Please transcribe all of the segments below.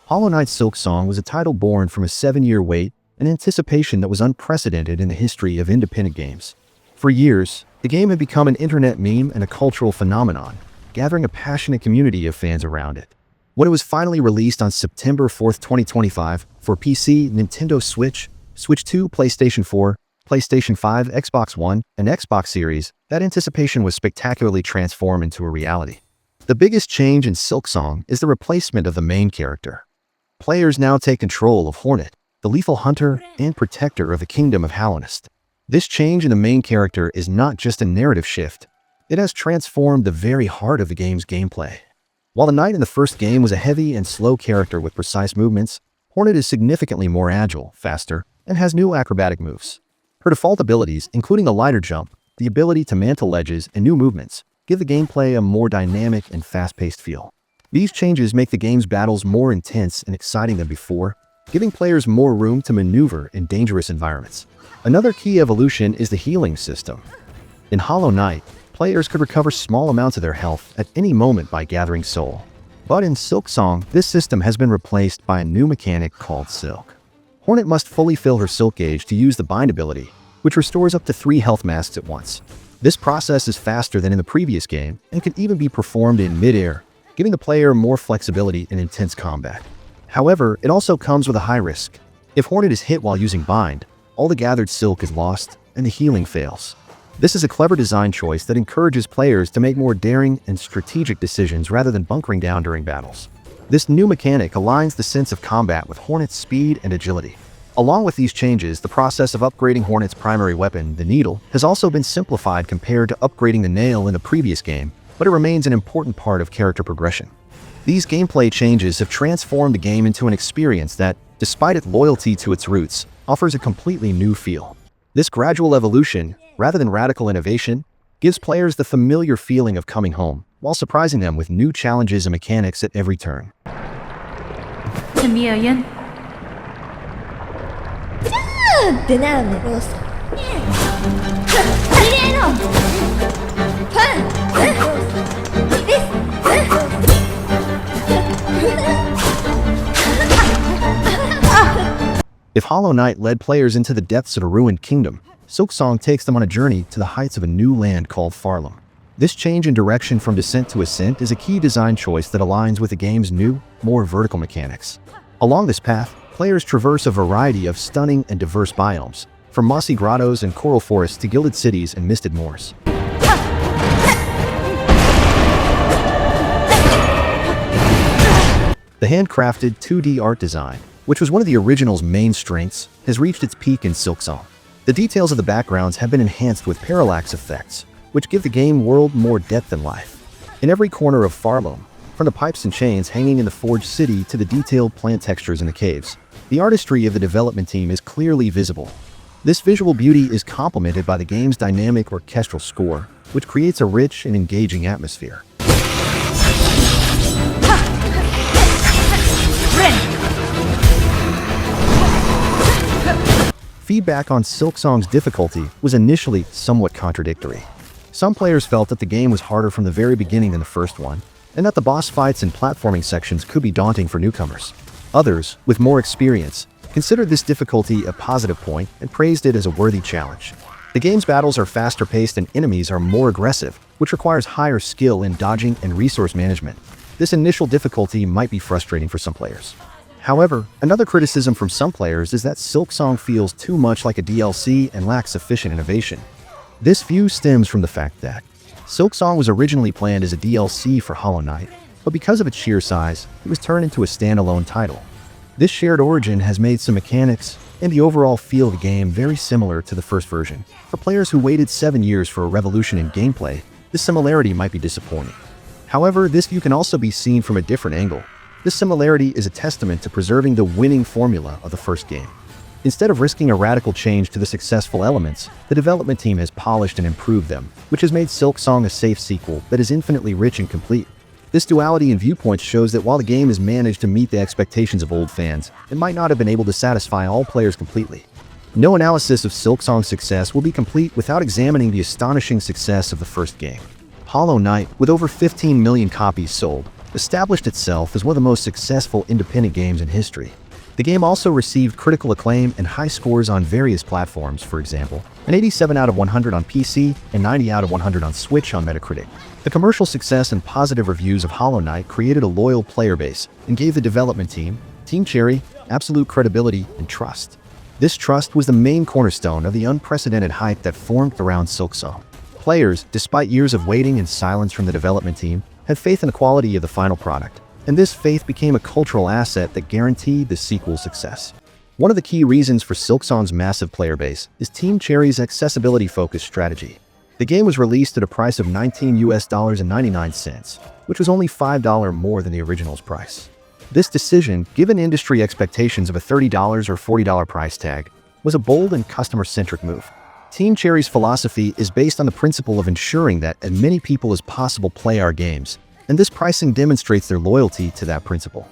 Hollow Knight's Silksong was a title born from a 7-year wait and anticipation that was unprecedented in the history of independent games. For years, the game had become an internet meme and a cultural phenomenon, gathering a passionate community of fans around it. When it was finally released on September 4, 2025, for PC, Nintendo Switch, Switch 2, PlayStation 4, PlayStation 5, Xbox One, and Xbox Series, that anticipation was spectacularly transformed into a reality. The biggest change in Silksong is the replacement of the main character. Players now take control of Hornet, the lethal hunter and protector of the Kingdom of Halonist. This change in the main character is not just a narrative shift, it has transformed the very heart of the game's gameplay. While the knight in the first game was a heavy and slow character with precise movements, Hornet is significantly more agile, faster, and has new acrobatic moves. Her default abilities, including the lighter jump, the ability to mantle ledges, and new movements, give the gameplay a more dynamic and fast-paced feel. These changes make the game's battles more intense and exciting than before, giving players more room to maneuver in dangerous environments. Another key evolution is the healing system. In Hollow Knight, players could recover small amounts of their health at any moment by gathering soul. But in Silksong, this system has been replaced by a new mechanic called Silk. Hornet must fully fill her Silk gauge to use the Bind ability, which restores up to 3 health masks at once. This process is faster than in the previous game and can even be performed in mid-air, giving the player more flexibility in intense combat. However, it also comes with a high risk. If Hornet is hit while using Bind, all the gathered Silk is lost and the healing fails. This is a clever design choice that encourages players to make more daring and strategic decisions rather than bunkering down during battles. This new mechanic aligns the sense of combat with Hornet's speed and agility. Along with these changes, the process of upgrading Hornet's primary weapon, the Needle, has also been simplified compared to upgrading the Nail in the previous game, but it remains an important part of character progression. These gameplay changes have transformed the game into an experience that, despite its loyalty to its roots, offers a completely new feel. This gradual evolution, rather than radical innovation, gives players the familiar feeling of coming home, while surprising them with new challenges and mechanics at every turn. If Hollow Knight led players into the depths of a ruined kingdom, Silksong takes them on a journey to the heights of a new land called Farlem. This change in direction from descent to ascent is a key design choice that aligns with the game's new, more vertical mechanics. Along this path, players traverse a variety of stunning and diverse biomes, from mossy grottos and coral forests to gilded cities and misted moors. The handcrafted 2D art design, which was one of the original's main strengths, has reached its peak in Silksong. The details of the backgrounds have been enhanced with parallax effects, which give the game world more depth and life. In every corner of Farlem, from the pipes and chains hanging in the forged city to the detailed plant textures in the caves, the artistry of the development team is clearly visible. This visual beauty is complemented by the game's dynamic orchestral score, which creates a rich and engaging atmosphere. Feedback on Silksong's difficulty was initially somewhat contradictory. Some players felt that the game was harder from the very beginning than the first one, and that the boss fights and platforming sections could be daunting for newcomers. Others, with more experience, considered this difficulty a positive point and praised it as a worthy challenge. The game's battles are faster paced and enemies are more aggressive, which requires higher skill in dodging and resource management. This initial difficulty might be frustrating for some players. However, another criticism from some players is that Silksong feels too much like a DLC and lacks sufficient innovation. This view stems from the fact that Silksong was originally planned as a DLC for Hollow Knight, but because of its sheer size, it was turned into a standalone title. This shared origin has made some mechanics and the overall feel of the game very similar to the first version. For players who waited 7 years for a revolution in gameplay, this similarity might be disappointing. However, this view can also be seen from a different angle. This similarity is a testament to preserving the winning formula of the first game. Instead of risking a radical change to the successful elements, the development team has polished and improved them, which has made Silksong a safe sequel that is infinitely rich and complete. This duality in viewpoints shows that while the game has managed to meet the expectations of old fans, it might not have been able to satisfy all players completely. No analysis of Silksong's success will be complete without examining the astonishing success of the first game. Hollow Knight, with over 15 million copies sold, established itself as one of the most successful independent games in history. The game also received critical acclaim and high scores on various platforms, for example, an 87 out of 100 on PC and 90 out of 100 on Switch on Metacritic. The commercial success and positive reviews of Hollow Knight created a loyal player base and gave the development team, Team Cherry, absolute credibility and trust. This trust was the main cornerstone of the unprecedented hype that formed around Silksong. Players, despite years of waiting and silence from the development team, had faith in the quality of the final product, and this faith became a cultural asset that guaranteed the sequel's success. One of the key reasons for Silksong's massive player base is Team Cherry's accessibility-focused strategy. The game was released at a price of $19.99, which was only $5 more than the original's price. This decision, given industry expectations of a $30 or $40 price tag, was a bold and customer-centric move. Team Cherry's philosophy is based on the principle of ensuring that as many people as possible play our games, and this pricing demonstrates their loyalty to that principle.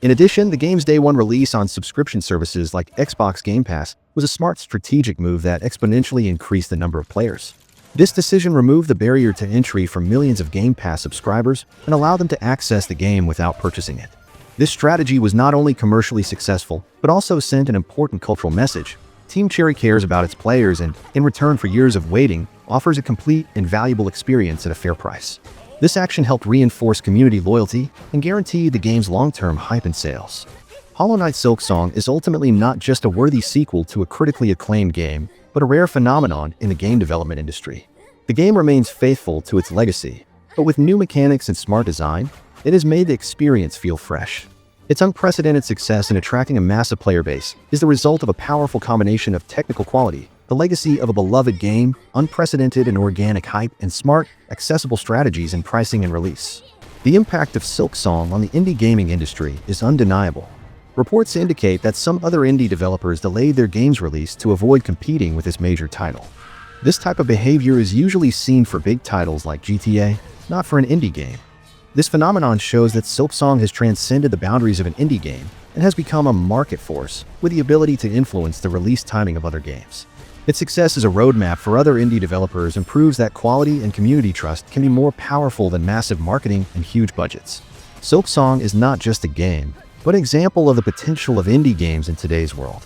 In addition, the game's day one release on subscription services like Xbox Game Pass was a smart strategic move that exponentially increased the number of players. This decision removed the barrier to entry for millions of Game Pass subscribers and allowed them to access the game without purchasing it. This strategy was not only commercially successful, but also sent an important cultural message. Team Cherry cares about its players and, in return for years of waiting, offers a complete and valuable experience at a fair price. This action helped reinforce community loyalty and guarantee the game's long-term hype and sales. Hollow Knight Silksong is ultimately not just a worthy sequel to a critically acclaimed game, but a rare phenomenon in the game development industry. The game remains faithful to its legacy, but with new mechanics and smart design, it has made the experience feel fresh. Its unprecedented success in attracting a massive player base is the result of a powerful combination of technical quality, the legacy of a beloved game, unprecedented and organic hype, and smart, accessible strategies in pricing and release. The impact of Silksong on the indie gaming industry is undeniable. Reports indicate that some other indie developers delayed their game's release to avoid competing with this major title. This type of behavior is usually seen for big titles like GTA, not for an indie game. This phenomenon shows that Silksong has transcended the boundaries of an indie game and has become a market force with the ability to influence the release timing of other games. Its success as a roadmap for other indie developers and proves that quality and community trust can be more powerful than massive marketing and huge budgets. Silksong is not just a game, but an example of the potential of indie games in today's world.